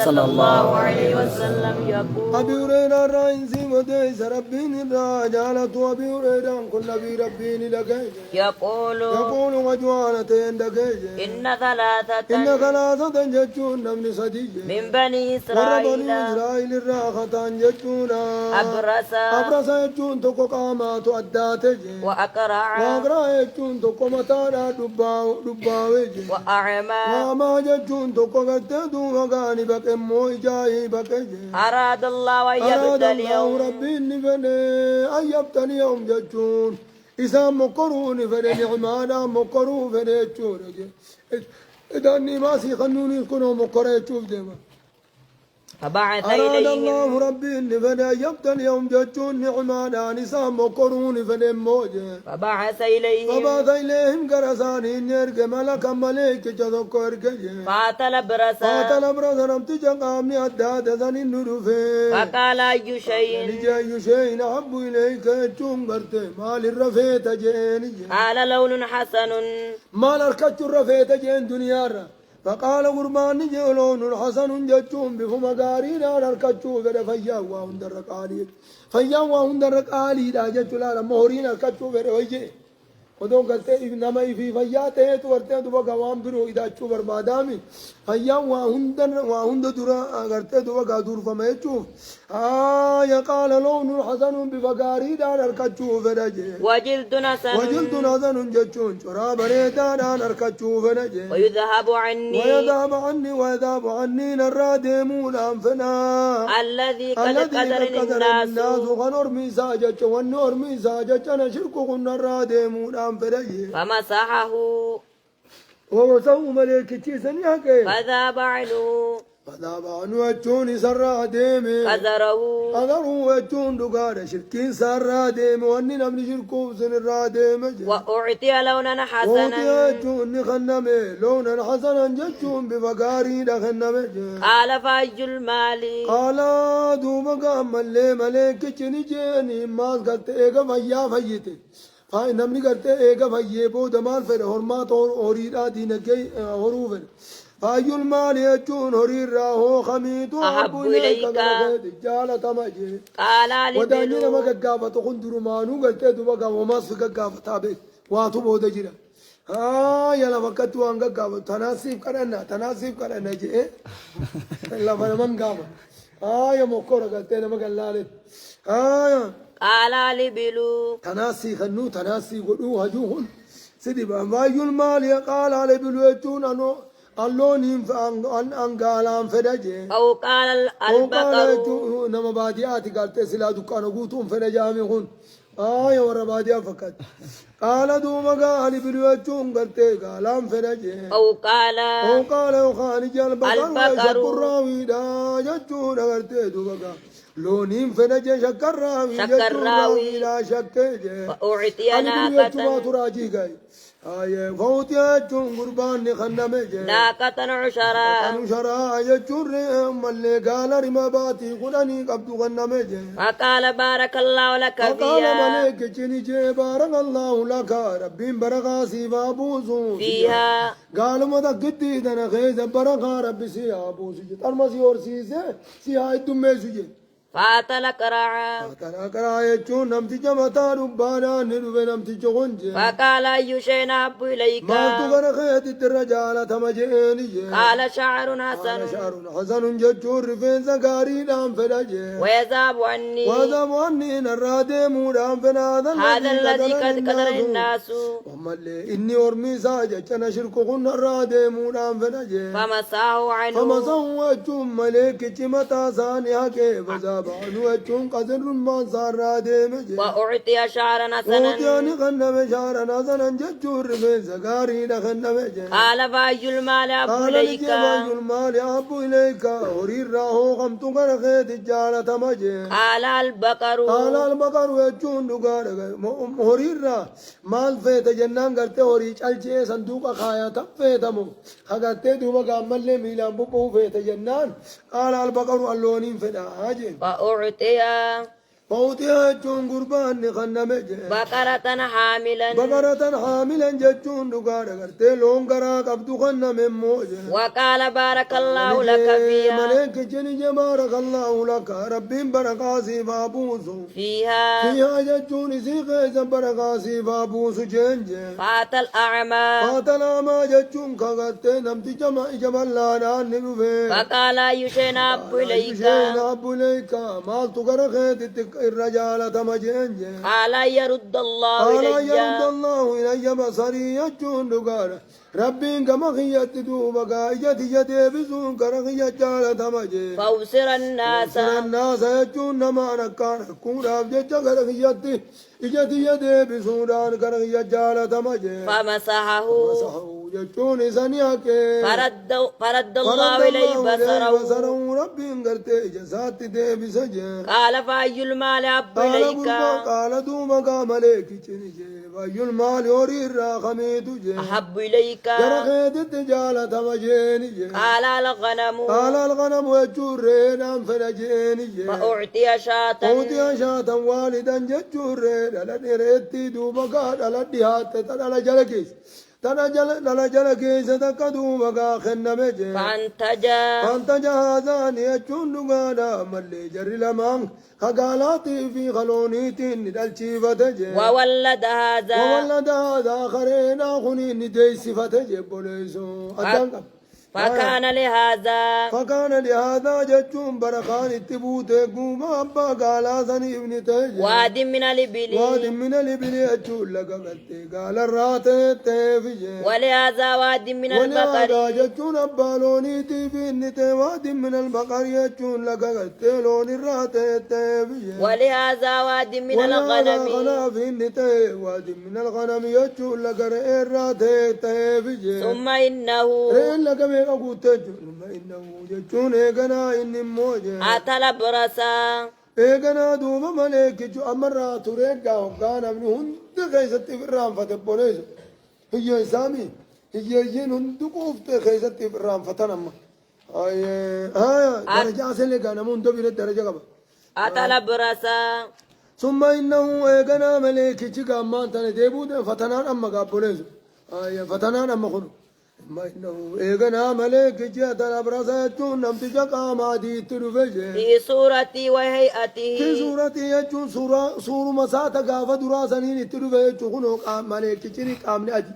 صلى الله عليه وسلم يقول أبي هريرة رئيسي وديس ربين الرجالة أبي هريرة كل نبي ربين لكيج يقول وجوانة دكيج إن ثلاثة جتشون نمني صديج من بني وربني إسرائيل إسرائيل الراخة جتشون أبرص جتشون تكو قامات أداتج وأقرع جتشون تكو متانا دباوج وأعمى وما جتشون تكو قتدو وغاني بك امو إجاي بكج أراد الله أن أراد يبتليهم الله ربي نفني أن يبتليهم جتشون إذا مقرون فني نعمانا مقرون فني تشون إذا أني ما سيخنوني يكونوا مقرأ تشوف ديما فبعث أراد إليهم الله ربي إن فدا يبتليهم جتشون نعمانا نساء مقرون فنموجه فبعث إليهم فبعث إليهم قرساني نرق ملك ملك جذكر كجه فاتل برسا قاتل برز نمتج قامني أداد ذن النرفه فقال أي شيء أي شيء أحب إليك تشون قرته مال الرفيت جيني قال لون حسن مال الكتش الرفيت جين دنيا فقال قربان جلون حسن جتشون بفم قارينا الكتشو فدا فيا وهندر قالي فيا وهندر قالي دا جتلا مهرين الكتشو فدا وجه ودو قلتے نما في فيا ته تو ورتے تو گوام درو ادا چو بربادامی فيا وهند درا کرتے تو گادور فمیچو يا قال لون حسن بفقاري دار الكتشو فدا وجلد نسن حسن جتشون شراب ريدا دار الكتشو فدا ويذهب عني ويذهب عني نرادمون أنفنا الذي قد قدر الناس غنور ميزاجة والنور ميزاجة نشركه نرادمون أنفنا فمسحه ووسو ملك تيسن يحكي فذاب عنه فذاب عنه أجون سرى ديمي قدره أجون دقار شركين سرى ديمي واني نمني شركو سنرى ديمي وأعطي لونا حسنا أجون خنمي لونا حسنا جتون بفقاري دخنمي قال فأي المال قال دوبا ملي ملك جيني ماس قلت ايغا فيا فيتي فاي نمني قلت ايغا فيه بود مال فر حرمات اوريدا دينكي حروف فاي المال يجون هرير راهو خميت أحب إليك جالة مجي قال وداني لبلو لما قاقافة خندر مانو قلت دوبا وماس في قاقافة تابي واتو بود جيرا يلا وقت وان قاقافة تناسيب كرنا جي لا فنمن قافة يا مكورة قلت نما قلالي قال لبلو تناسي خنو تناسي قلو هجوهن سيدي بايو المال قال على بلو يجون أنو اللون أنقالان فدجي أو قال البقر نما بادياتي قالت سلا دكانو قوتون فدجامي هن يا ورا باديا فقط قال دوما قال بلو يجون قلت قالان فدجي أو قال خانج البقر شكر راوي دا يجون قلت دوما لونين فنجي شكر راوي لا شكجي وأعطي ناقة تراجي جاي فوتي أجون قربان خنمجي ناقة عشرة يجور ملي قال رما باتي قلني قبض خنمجي وقال بارك الله لك وقال فيها ملك جنجي بارك الله لك ربي برغاسي بابوزو فيها قال ماذا قدي دنا خيز برغا ربي سي ابوزو ترمسي اور سيسه سي هاي دمسو فاتل قرعا يجون نمتي جمتا ربانا نروي نمتي جونجي وقال أي شيء أحب إليك ما تغر خيت الرجال تمجيني قال شعر حسن حسن ججور رفين زكاري نام فنجي ويذهب عني نرادي مودام فنادا هذا الذي قد قدر الناس ومالي إني أرمي ساجة كان شركو نرادي مودام فنجي فمساه عنه فمساه أجوم ملك جمتا ثانيها كيف بانو أجون قدر ما صار ديمج وأعطي شعرا حسنا وأعطيني خنم شعرا حسنا ججور في زكاري دخنم قال فأي المال أحب إليك فأي المال أحب إليك هرير راهو قمت غرخيت الجالة مجي قال البقر يجون دقار هرير را مال فيت جنان قرت هريج الجي صندوق خايا تفيتمو خقرت دوبا قامل ميلان بوبو فيت جنان قال البقر اللونين فدا هاجي وأعطي فأوتي جون قربان خنمج بقرة حاملا بقرة حاملا جون دقار قرتي لون قراك عبد خنم موجه وقال بارك الله لك فيها ملك جني بارك الله لك ربي بركاسي بابوسو فيها فيها جون سيخ بركاسي بابوسو جنج فات الأعمى فاتنا ما جون كغتي نمتي جمال لا نانو فقال يشينا أب إليك أبو ليك ما تقرخت الرجال تمجنج قال يرد الله قال يرد إلي الله إلي بصري يجون دقال ربي كما خيت دوبك إجتي جتي بسون كرخي جال تمجي فأبصر الناس سر الناس يجون ما نكان كون أبجت كرخي إجتي جتي بسون كرخي جال تمجي فمسحه يجون سنياك فرد الله إليه بصره ربي انقرتي جسات دي بسجي قال فأي المال أب إليك قال دوبك ملك چنجي فأي المال يوري الراخمي تجي أحب إليك جرخيت التجالة مجيني قال الغنم قال الغنم يجورين أم فرجيني فأعطي شاة أوتي شاة والدا ججورين لديريتي دوبك لديهات تدل جلكيس تكدوبك خنمجي فانتج هذان يجون لغانا ملي جري لمان خقالاتي في خلونيتي ندلشي فتجي وولد هذا آخرين آخني نديسي فتجي بوليسو فكان لهذا جتشون برخان التبوت قوم أبا قال سني ابن تجي واد من الإبل يجول لك قال الرات تفجي ولهذا واد من البقر جتشون أبا لوني تفي النتي واد من البقر يجول لك لون الرات تفجي ولهذا واد من الغنم في النتي واد من الغنم يجول لك الرات تفجي ثم إنه إنه جتون إيقنا إني موجه أتى برسا إيقنا دوما ملك جو أمرا تريقا وقانا من هند خيست في الرام فتبوليس هي سامي هي ين هند قوفت خيست في الرام فتنما درجة أسلك أنا من دبير الدرجة قبل أتى برسا ثم إنه إيقنا ملك جو أمان تاني ديبود فتنان أما قابوليس فتنان أما خنو ما إنه إيقنا ملك جاءت الأبرص يجون نمتج قاماتي ترفجه في صورتي وهيئته في صورتي يجون صور مساتا قافة دراسانين ترفجه خنو قام ملك جري قامني أجي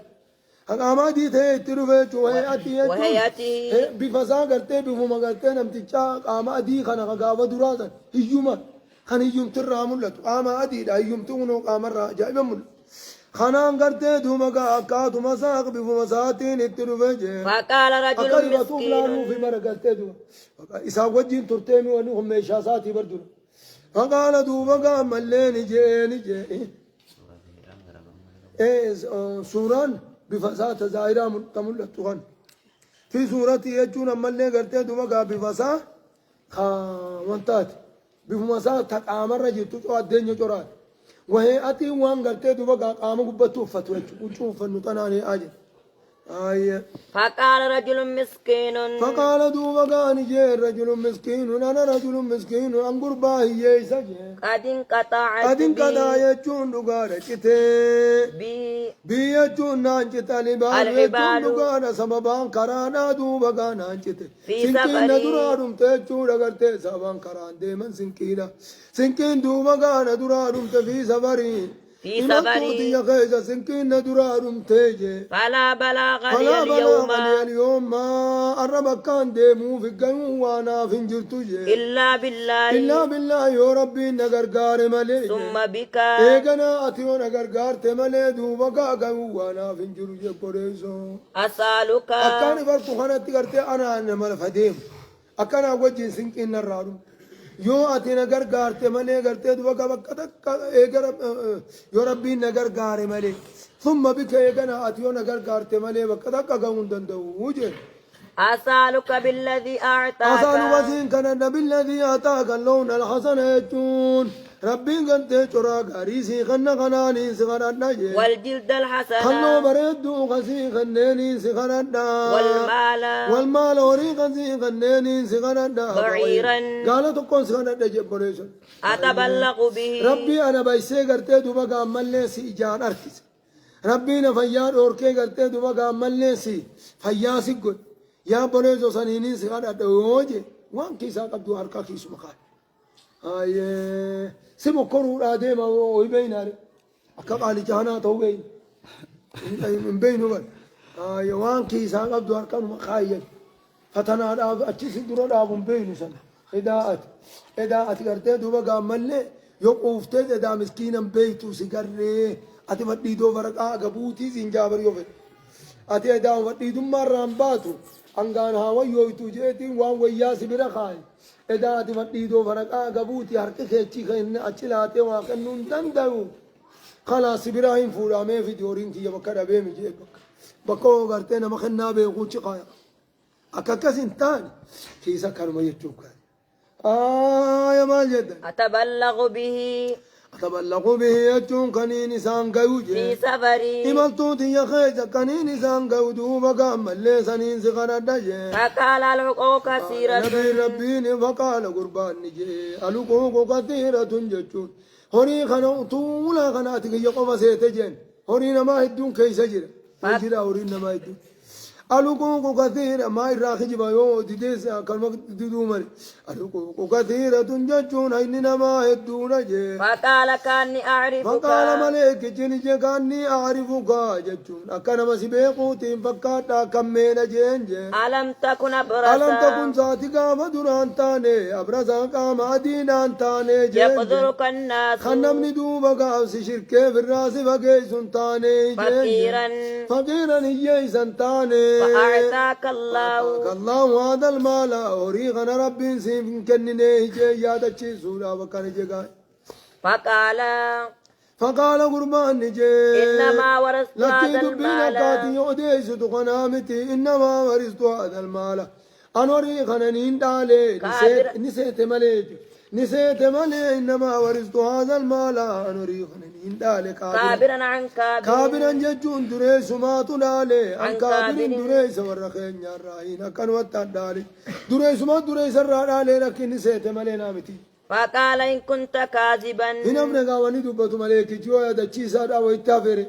قاماتي ترفجه وهيئته بفسا قرتي بفما قرتي نمتج قاماتي خنا قافة دراسان هيوما خن هيوم ترامل لتو قاماتي دا هيوم تونو قام الراجع بمول خنان قرتي دوما أكاتو مساق بفمساتين الترفجه فقال رجل مسكين في مرقرتي دوما إسا وجين ترتيمي ونهم ميشاساتي بردون فقال دوما ملين جي سوران بفسات زائرة تملتوغن في سورتي يجون ملين قرتي دوما بفسا وانتات بفمسات تقامر رجيتو جو الدنيا جورات وهي أتي وان قرتي دوبا قام قبتو فتوى وشوف النطناني آجي فقال رجل مسكين فقال دوبا نجي رجل مسكين أنا رجل مسكين أنقر باهي يسجي قد انقطع يجون دوغارة بي يجون نانجت العباد يجون دوغارة سببان كرانا دوبا نانجت سنكين درارم تجون أغرتي سببان كران ديمن سنكين دوبا ندرارم تفي سفرين في سفري سنكين ندرارم تيجي فلا بلاغ لي اليوم ما أربك كان ديمو في القيوم وانا في انجرتوجي إلا بالله يا ربي نغرغار ملي ثم بك إيقنا أتيو نغرغار تملي دوبكا قيوم وانا في انجرتوجي قريسو أسألك أكاني فرقو خانتي قرتي أنا نمال فديم أكانا وجين سنكين نرارم يو أتي نغرغار تملي قرتي دوبكا بكتا يا ربي نغرغار ملي ثم بك يغنا أتيو نغرغار تملي بكتا قاقون دندو وجه أسألك بالذي أعطاك أسأل وزين كان بالذي أعطاك اللون الحسن يجون ربي قد ترى غريسي خنا خناني سخرنا جي والجلد الحسن خلو بريدو خسي خنيني سخرنا والمال والمال وري خسي خنيني سخرنا بعيرا قال تكون سخرنا جبريش أتبلغ به ربي أنا بيسي قرتي دوبا قامل ليسي إجان أركز ربي نفيار أوركي قرتي دوبا قامل ليسي فياسي قد يا بريزو سنيني سخرنا دوجي وان كيسا قبدو أركا كيسو مخال سمو كرو آدم أو يبين عليه أكبر جهانا توبين من بينه بل وان كيسا قبدو أركا مخايل فتنا داب أتشي سدرا داب بينه سنة إداءة قرتي دوبا قامل لي يوقفتي إداء مسكينا بيتو سيقري أتي مديدو فرقا قبوتي زنجابر يوفي أتي إداء مديدو مرام باتو أنغان هاوي يويتو جيتين وان وياسي برخاي إداء أتي مديدو فرقا قبوتي هرقي خيچي خين أچلاتي واقن نندن داو خلاص براهيم فورامي في دورين كي يبكر أبيمي جيب بكو قرتينا مخنا بيغوچي قايا أكاكس انتاني كيسا كانوا يتشوكا يا مال جدا أتبلغ به أتبلغ به يجون كنين سان قوجي في سفري إمالتوتي يا خيجا كنين سان قودو بقام اللي سنين سغنا دجي فقال الحقوق كثيرة نبي ربيني فقال قربان نجي الحقوق كثيرة ججون هوري خنا طولا خناتك يقوم سيتجين هوري نما هدون كيس جرا فجرا هوري نما هدون الحقوق كثيرة ما يراخج بايو ديدس كلمة ديدومر الحقوق كثيرة ججون هيننا ما هدون جي فقال كاني أعرفك فقال ملك جنجي كاني أعرفك ججون أكنا مسبيقوتين فكاتا كمين جنجي ألم تكن ألم تكن أبرصا ذاتي قام دران تاني أبرزا قام أدينان تاني جنجي يقدرك الناس خنمني دوبا قاوس شركة في الراس فقيسون تاني جنجي فقيرا فقيرا هي سنتاني فأعطاك الله الله هذا المال أوريغنا ربي سيف كنني يادتشي سورة وكان جيغاي فقال فقال قربان نجي إنما ورثت لكي هذا دبينا المال قاتي يوديس تقنامتي إنما ورثت هذا المال أنوري خنانين دالي نسيت مليك نسيت ملي إنما ورثت هذا المال أنوري خنانين دالي كابرا عن كابر كابرا ججون دريس ما تدالي عن كابر كابر. دريس ورخين يراهين أكن وطن دالي دريس ما دريس الرالي لكن نسيت ملي نامتي فقال إن كنت كاذبا هنا من قوانين دبتو ملك جوا يدشي سادا ويتافري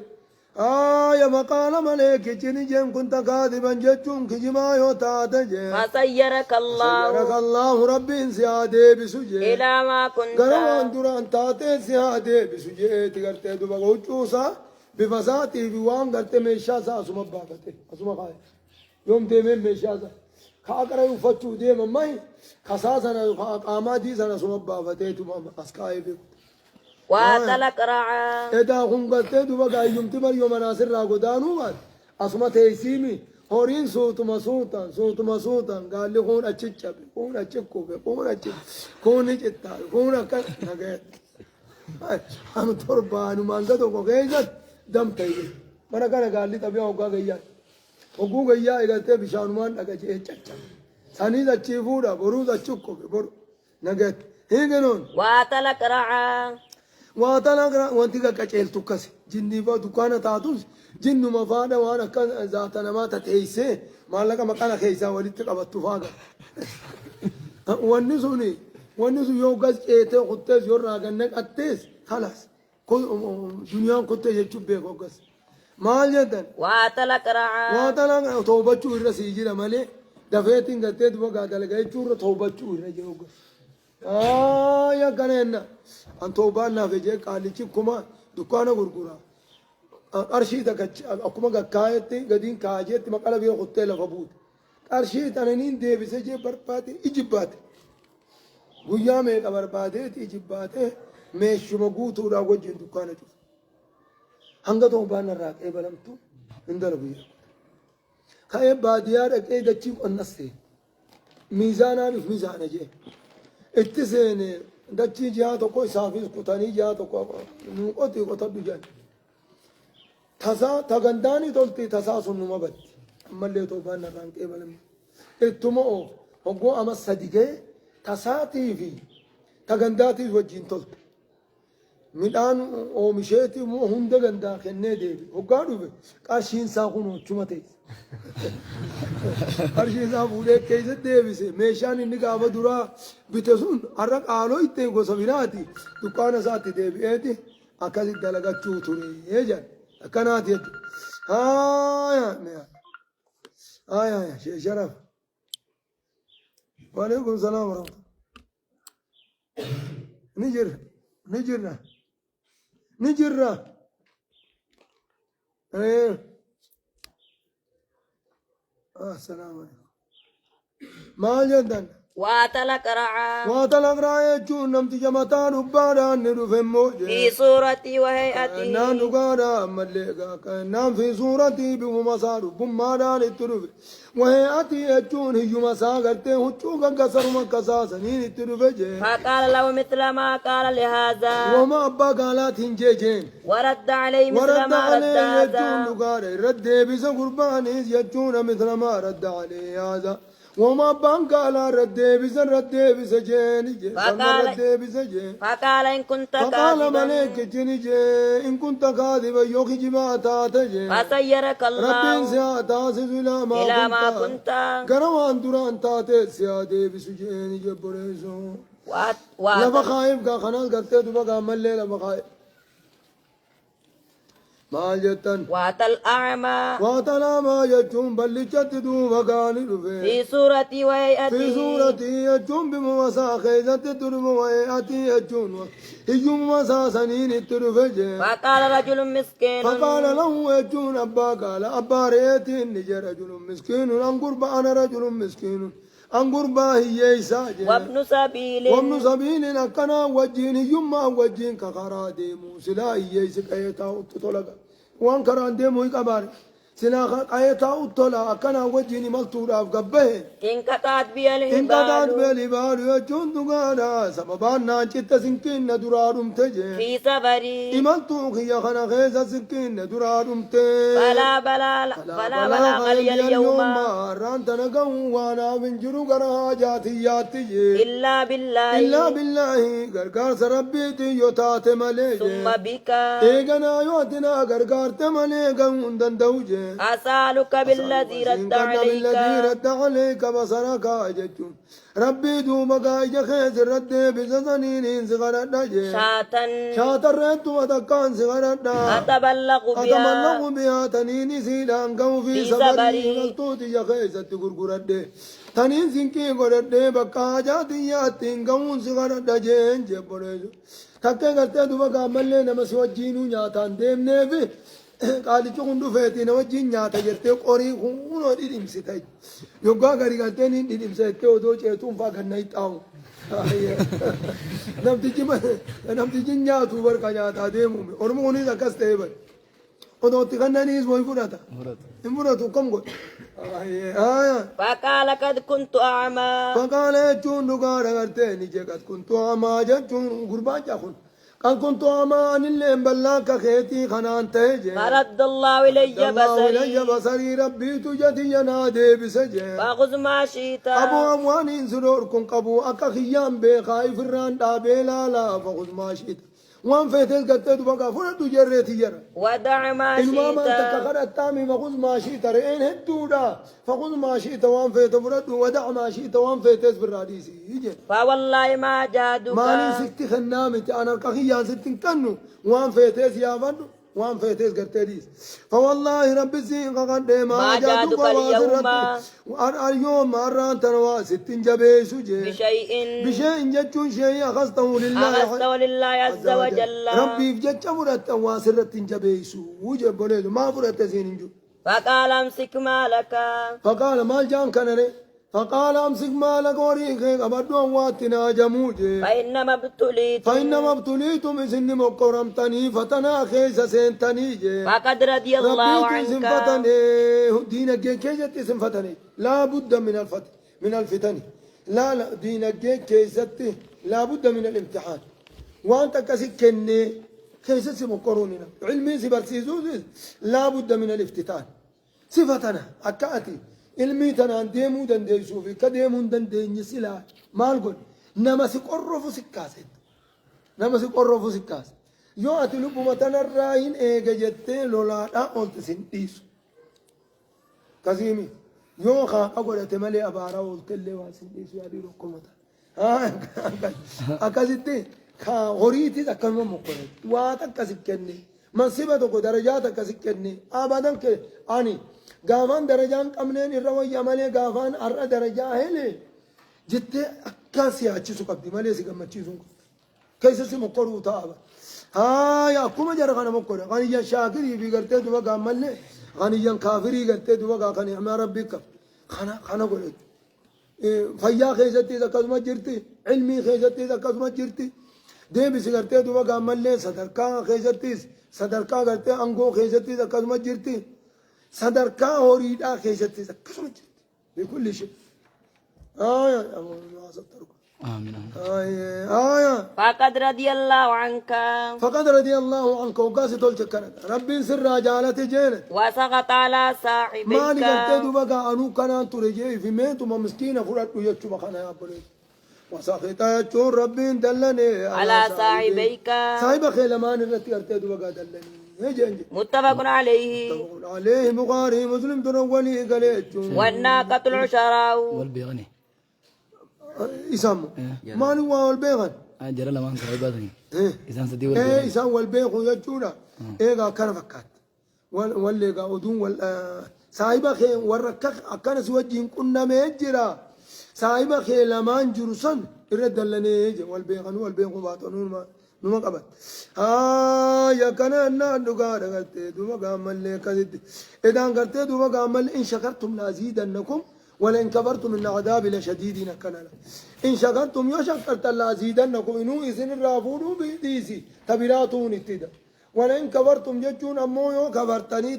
يا مقال ملك جنجم كنت كاذبا جتون كجما يوتا تجي فسيرك الله سيرك الله ربي سيادة بسجي إلى ما كنت قرمان دران تاتي سيادة بسجي تقرتي دبا غوچوسا بفساتي بوان قرتي ميشاسا اسم باقتي اسم قاي يوم ديمين ميشاسا خاقر يفتشو ديم ماي خساسنا قاماتي سنة اسم باقتي تمام اسكاي بيكو واتلك رعا إذا هم قلتوا دوبا يوم تمر يوم ناصر راغو دانو قال أسمع تيسيمي هورين صوت ما صوتا قال لي هون أتشجب هون أتشكو هون أتشب هون أتشتا هون أكل نجات أنا تربان وما قدو كوكيجت دم تيجي مرة كان قال لي تبي أوقا جيا أوقو جيا إذا تبي شانوان أكجي أتشجب ثاني ذا تشيفورا بروز أتشكو برو نجات هي جنون واتلك رعا واتنا وانتي كاچيل توكس جني با دكانه تاتوس جن ما فاده وانا كان ذاتنا ما تتيسه مالك مكان خيسا وليت قبط فاغا ونسوني يوغاس ايته خطس يورا غنك اتس خلاص كل دنيا كنت يچوبه غوغاس مال جدن واتلك رعا واتنا توبچو رسيجي مالي دفيتين غتيت بغا دلغاي چور توبچو رجوغاس يا كننا أن توبانا في جيك على شيء كما دكانة غرغرة أرشيد أكما كايتي قدين كاجيت مقالة بيو خطة لفبوت أرشيد أنا نين ده بسجى بربادي إجبات ويا مي كبربادي إجبات مش مغوت ولا وجه دكانة جو هنگا توبانا راك إيه بلمتو إندر بيا خايب باديار إيه دچيم النسي ميزانا ميزانا جي اتسيني دچي جهة كوي سافيس كتاني جهة كو نوقتي كتب جان تسا تغنداني تولتي تسا سنما بد ملي توبان رانك إبلم اتمو هو أما صديقه تساتي في تغنداتي وجين تولت midhaan oomisheeti immoo hunda gandaa kennee deebi. Hoggaa dhufe qarshiin isaa kun chuma ta'e. Qarshiin isaa fuudhee keessatti deebise. Meeshaan inni gaafa duraa bite sun har'a qaaloo ittiin gosa biraati. Dukkaana isaatti deebi'eeti akkasitti dalagachuu ture jedhan. Akkanaati jechuudha. Haaya Sheekh Sharaf. Waalaikum salaam warahmatullahi. Ni jirra. Assalamu alaikum. Maal jedhan? واتل أقرأ يجون نمت جمتان وباران ندفمو في صورتي وهيئتي نان نقارا ملقا نام في صورتي بمسار بماران الترف وهيئتي يجون هجو مساقرتي هجوكا قصر مكسا سنين الترف فقال له مثل ما قال لهذا وما أبا قالات هنجيجين ورد عليه مثل ما رد هذا يجون نقارا رد بس قرباني يجون مثل ما رد عليه هذا وما بانقال رد بس جين فقال إن كنت فقال كاذبا ملك جنجي إن كنت كاذبا يوخي جماعة تجي فسيرك رب الله سياتا إلى ما كنت قروان دران تاتي سيادي بسجين جبريسو وات لما خايف كا خنال قرتي دبا ملي لما خايف ما جتن وات الأعمى واتنا ما يجون بلجت دوبا قاني رفي في صورتي وهيئتي في صورتي يجون بمواسا خيزة ترم وهيئتي يجون هجوم مسا سنين الترفجة فقال رجل مسكين فقال له يجون أبا قال أبا ريتي نجي رجل مسكين أنقرب أنا رجل مسكين أنقرب هي إساجة وابن سبيل سبيل أكنا وجين يما وجين كخرا ديمو سلا هي إسكايتا أتطلق وان كران ديمو يكبار سلا قايتا أتطلق أكنا وجين ملتورا فقبه إن قطعت بي إن قدات الهبال بالبار يجون تقانا سببان نانشت سنكين درارم تجي في سفري إمالتو خيا خنا خيزا سنكين درارم تجي فلا بلاغ لي اليوم ران تنقو وانا من جرو قرا جاتياتي إلا بالله غرغار سربيتي يوتات ملي ثم بك إيغنا يوتنا غرغار تملي غون دندوجي أسألك بالذي رد عليك عليك بصرك أجتون ربي دوبك إجا خيز رد بزنين صغرت نجي شاة الرد وتكان صغرت أتبلغ بها تنين سيلان قو في سفري ملتوت إجا خيز تقرقرت تنين سنكي قرد بكا جاتياتين قون صغرت نجين جبريجو تكي قرتي دوبك عمالي نمسي وجينو نياتان ديم نيفي قال تقول دفعتي نوجين نياتا جرتي قوري خونو ديدم ستاي يوغا غاري غالتين ديدم ستاي ودو جيتون فاقن نيتاو نمتجي نياتو بركا نياتا ديمو ورموني دكستي بر ودو تغنانيز موي فراتا امبراتو كم قول فقال قد كنت أعمى فقال جون دغارا غرتني قد كنت أعمى جون قربان جاخون قد كنت أمان اللي بلاك خيتي خنان تيجي فرد الله إلي بصري ربي تجدي ينادي بسجي فخذ ما شئت أبو أموان سروركم قبو أكا خيام بخايف الران دابي لا فخذ ما شئت وان فيتل قتت بقى فرد جريتي جرى ودع ما شئت الماما تكخر التامي فخذ ما شئت رئين هدودا فخذ ما شئت وان فيت فرد ودع ما شئت وان فيتس بالراديسي يجي فوالله ما جادك ماني ستي خنامتي أنا القخيان ستين كنو وان فيتس يا فنو وان فيتس قرتديس فوالله رب الزين قد ما جادك اليوم مران تنوا ستين جبيسو بشيء جتشون شيء أخذته لله عز وجل ربي فجتش فرت واسرت جبيسو وجب بوليدو ما فرت سينجو فقال امسك مالك فقال مال جان كنري فقال امسك مالك وريخك أبدو واتنا جموجي فإنما ابتليتم إذن مقرمتني فتنا خيس سنتني فقد رضي الله عنك دينك كيجت سنفتني لا بد من الفتن لا دينك كيست لا بد من الامتحان وانت كسكني كيست مقروننا علمي سبرسيزوز لا بد من الافتتان صفتنا أكاتي علمي تنان ديمو دنديسو في كديمو دنديني سلا مالقول نما سيقرفو سكاسد يو أتلو بمتنا الراين إيجا جتة لولا أولت سنتيس كزيمي يو خا أقول أتملي أبارا أولت اللي واسنتيس يا بيرو كمتا أكازيتي خا غريتي تكلم مقولة واتكاسك كني منصبة كو درجات كاسك كني أبدا ك أني غافان درجان كمنين الروي عمله غافان أرى درجة هله جتة أكاسي أشيسو كبدي مالي سيكم أشيسو كيسة سي مقولة تابا يا كم جرى خنا مقولة خاني جان شاكري في قرتة دوا كملة خاني جان كافري قرتة دوا كاني أمر ربك خنا قولة فيا خيزتي إذا كذا جرتي علمي خيزتي إذا كذا جرتي ده بس قرتة دوا كملة صدركا خيزتي صدركا قرتة أنغو خيزتي إذا كذا جرتي صدركا هوريدا خيزتي إذا كذا جرتي بكل شيء يا أبو ناصر آمين. فقد رضي الله عنك فقد رضي الله عنك وقاسي تولش كانت ربي سر جالت جينت وسقط على صاحبيك ما نقلت دوبا أنو كان ترجع في ميت وما مسكين فرات ويجوا بخنا يا بني وسقط يجوا ربي دلني على صاحبيك صاحب خيل ما نرتي أرتي دوبا دلني هجنج متفق عليه عليه بخاري مسلم تنولي قالت والناقة العشراء والبيغني إسامه ما نوا والبيغن جرى لما انت عبادني إذا سدي إسام والبيغ يجونا إيجا كان فكات واللي قاودون صاحب خيل وركك أكان سوجين كنا مهجرا صاحب خيل لما نجرسن يرد لنا يجي والبيغ باطنون ما نما قبل يا كان أن دوغا دغت دوما قامل لكذب إذا قلت دوما قامل إن شكرتم لأزيدنكم ولئن كفرتم من عذاب لشديد كان إن شكرتم يشكرت لأزيدنكم إنه إذن الرافون بيديسي تبراتون اتدا ولئن كفرتم ججون أمو يو كفرتني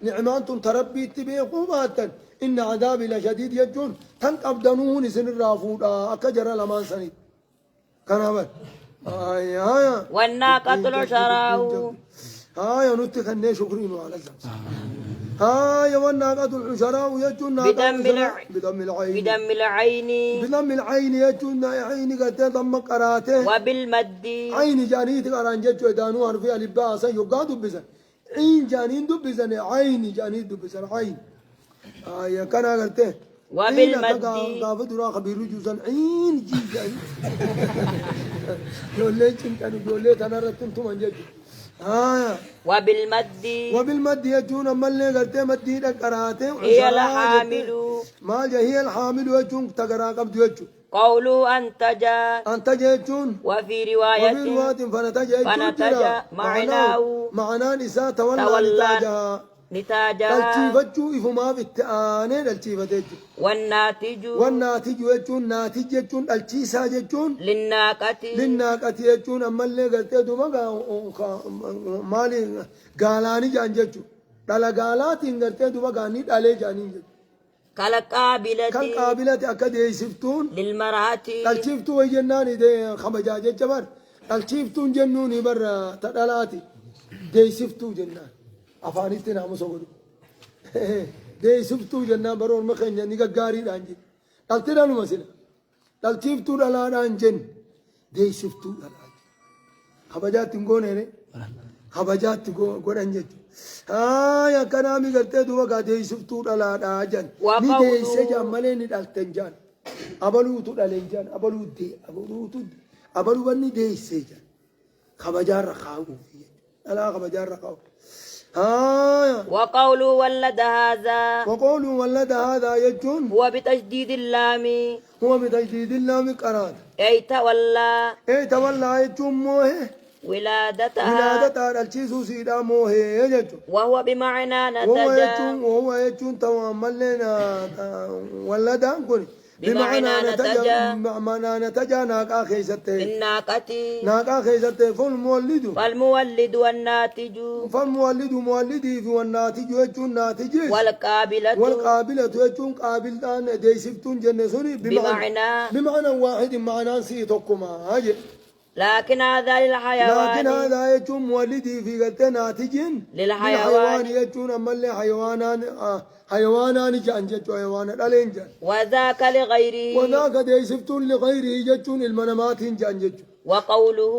نعمانتم تربي اتبيقوا باتا إن عذاب لشديد يجون تنقبدنون إذن الرافون أكجر لمان سنيد كان هبل والناقة العشراء نتخنى شكرين على الزمس والناقة العشراء يجون بدم العين بدم العين يجون عين قد ضم قراته وبالمد عين جانيت قران جتو دانو عرفي الباسا يقادو بزن عين جانين دبزن عين جانين دبزن عين يا كان قلته وبالمد قاف درا خبير جوزن عين جي جاني لولي كان لولي انا رتنتم انجد وبالمد يجون ملي قرتي مدي قراته هي الحامل ما هي الحامل يجون تقرا قبض يجون قولوا أنتج يجون وفي رواية فنتج معناه نساء تولى نتاجها التيفتو إفما في التآنين التيفتو والناتج يجون ناتج يجون التيسا يجون للناقة يجون أما اللي قلتي دوما مالي قالاني جان يجون دالا قالاتي قلتي دوما قاني دالي جاني يجون كالقابلة أكد يسفتون للمرأة التيفتو ويجناني دي خمجاج جبر التيفتون جنوني برا تدالاتي دي سفتو جنان أفانيتي نامو سوغدو دي سفتو جنان برون مخين جنان نيكا غاري دانجي دالتي دانو مسلا دالتيفتو دالا دانجن دي سفتو دالا خبجات تنغوني ني خبجات تنغوني جيجو يا كنامي قلتي دوا قا دي سفتو دالا دانجن ني دي سجا مالي ني دالتن جان أبلوتو دالين جان أبلو بني دي سجا خبجار رخاو ألا خبجار رخاو وقولوا ولد هذا يجون هو بتجديد اللام قرات أي تولى يجون موه ولادتها الشيسو سيدا موه يجون وهو بمعنى وهو يجون توامل لنا ولدان كوني بمعنى نتجا ناقا خيزته ناقا خيزته فالمولد والناتج مولدي في والناتج يجون ناتج والقابلة يجون قابلتان ديسفتون جنسوني بمعنى واحد معنى سيتكما هاجي لكن هذا للحيوان يجون مولدي في قلت ناتج للحيوان يجون أما اللي حيوانان جان جتو حيوان الألين جان وذاك لغيره ديسفتون لغيره جتون المنامات جان جتو وقوله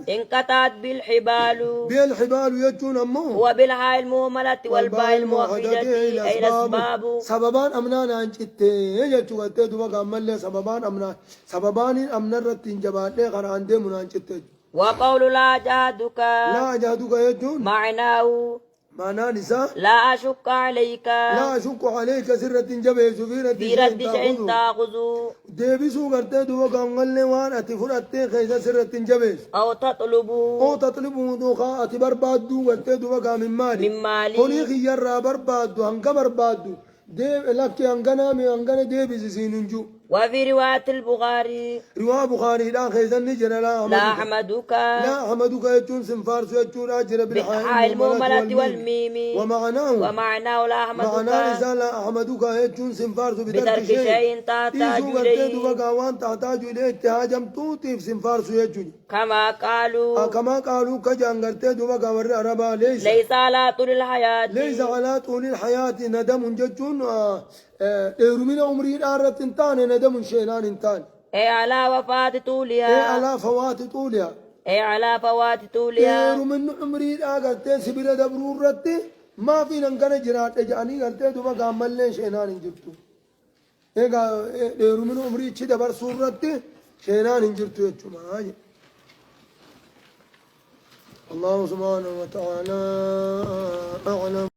انقطعت بالحبال بالحبال يجون أمه وبالهاء المهملة والباء الموحدة أي الأسباب سببان أمنانا أنجتي يجو قلت دوبا قامل سببان أمنا سببان أمنا رتين جبال غران دي من أنجتي وقول لا جهدك لا جهدك يجون معناه معناه نساء لا أشك عليك لا أشك عليك سرة جبيس في رد شيء تأخذ ديبسو قلت دوبا قامل وان أتفرت خيسا سرة جبيس أو تطلب دوخا أتبربادو قلت دوبا قام من مالي قولي خيار بربادو هنك بربادو ديب لك أنغنا من أنغنا ديبس سيننجو وفي رواية البخاري رواية بخاري لا خيزن نجر لا أحمدك لا أحمدك يجون سنفارس يجون أجر بالحاء المهملة والميم ومعناه لا أحمدك معناه لا أحمدك يجون سنفارس بترك شيء تحتاج إليه وان تحتاج إليه اتهاجم توتيف سنفارس يجون كما قالوا كجان قرتي دوبا ور عربا ليس على طول الحياة ليس على طول الحياة ندم ججون من عمري الآرة انتان ندم شينان انتان أي على وفاة طولها أي على فوات طولها أي على فوات طولها من عمري الآرة سبيل دبرور رتي ما في نكان جرات جاني قلت دوبا قامل لين شينان انجرتو إيه من عمري شيء دبر سورتي شينان انجرتو يجمع الله سبحانه وتعالى أعلم.